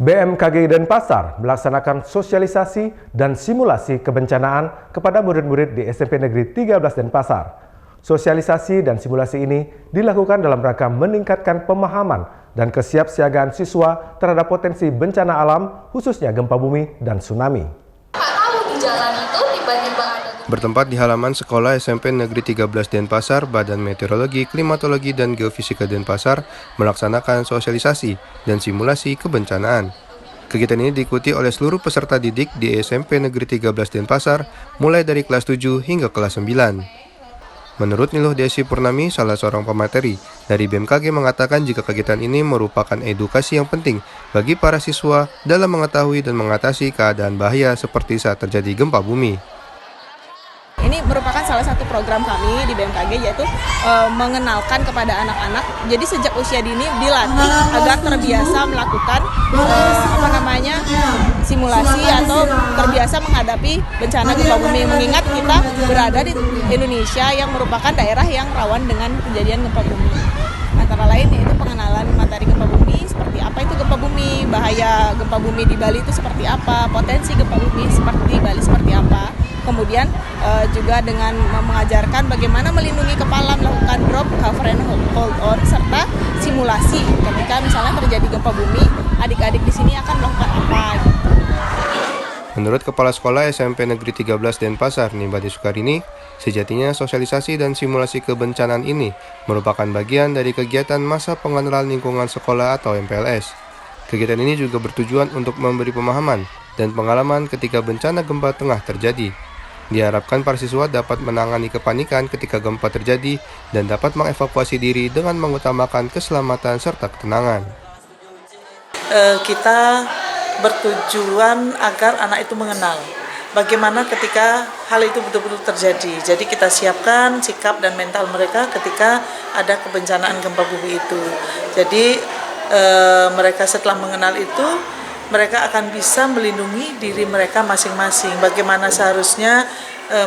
BMKG Denpasar melaksanakan sosialisasi dan simulasi kebencanaan kepada murid-murid di SMP Negeri 13 Denpasar. Sosialisasi dan simulasi ini dilakukan dalam rangka meningkatkan pemahaman dan kesiapsiagaan siswa terhadap potensi bencana alam, khususnya gempa bumi dan tsunami. Bertempat di halaman sekolah SMP Negeri 13 Denpasar, Badan Meteorologi, Klimatologi, dan Geofisika Denpasar melaksanakan sosialisasi dan simulasi kebencanaan. Kegiatan ini diikuti oleh seluruh peserta didik di SMP Negeri 13 Denpasar, mulai dari kelas 7 hingga kelas 9. Menurut Niluh Desi Purnami, salah seorang pemateri dari BMKG, mengatakan jika kegiatan ini merupakan edukasi yang penting bagi para siswa dalam mengetahui dan mengatasi keadaan bahaya seperti saat terjadi gempa bumi. Ini merupakan salah satu program kami di BMKG, yaitu mengenalkan kepada anak-anak. Jadi sejak usia dini dilatih agar terbiasa melakukan simulasi atau terbiasa menghadapi bencana gempa bumi. Mengingat kita berada di Indonesia yang merupakan daerah yang rawan dengan kejadian gempa bumi. Antara lain yaitu pengenalan materi gempa bumi, seperti apa itu gempa bumi, bahaya gempa bumi di Bali itu seperti apa, potensi gempa bumi seperti Bali seperti apa. Kemudian juga dengan mengajarkan bagaimana melindungi kepala, melakukan drop, cover and hold on, serta simulasi ketika misalnya terjadi gempa bumi, adik-adik di sini akan melakukan apa. Menurut Kepala Sekolah SMP Negeri 13 Denpasar, Nimbadi Sukarini, sejatinya sosialisasi dan simulasi kebencanaan ini merupakan bagian dari kegiatan masa pengenalan lingkungan sekolah atau MPLS. Kegiatan ini juga bertujuan untuk memberi pemahaman dan pengalaman ketika bencana gempa tengah terjadi. Diharapkan para siswa dapat menangani kepanikan ketika gempa terjadi dan dapat mengevakuasi diri dengan mengutamakan keselamatan serta ketenangan. Kita bertujuan agar anak itu mengenal bagaimana ketika hal itu betul-betul terjadi. Jadi kita siapkan sikap dan mental mereka ketika ada kebencanaan gempa bumi itu. Jadi mereka setelah mengenal itu, mereka akan bisa melindungi diri mereka masing-masing. Bagaimana seharusnya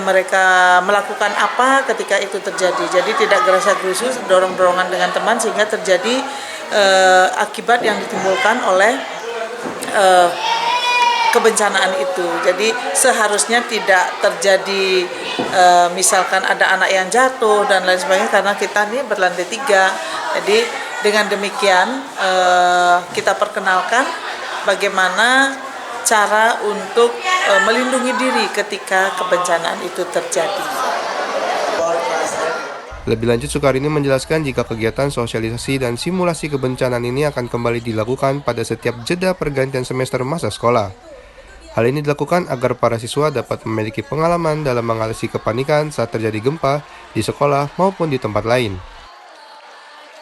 mereka melakukan apa ketika itu terjadi. Jadi tidak gerasa-gerusu, dorong-dorongan dengan teman sehingga terjadi akibat yang ditimbulkan oleh kebencanaan itu. Jadi seharusnya tidak terjadi misalkan ada anak yang jatuh dan lain sebagainya, karena kita ini berlantai 3. Jadi dengan demikian kita perkenalkan bagaimana cara untuk melindungi diri ketika kebencanaan itu terjadi. Lebih lanjut, Sukarini menjelaskan jika kegiatan sosialisasi dan simulasi kebencanaan ini akan kembali dilakukan pada setiap jeda pergantian semester masa sekolah. Hal ini dilakukan agar para siswa dapat memiliki pengalaman dalam mengatasi kepanikan saat terjadi gempa di sekolah maupun di tempat lain.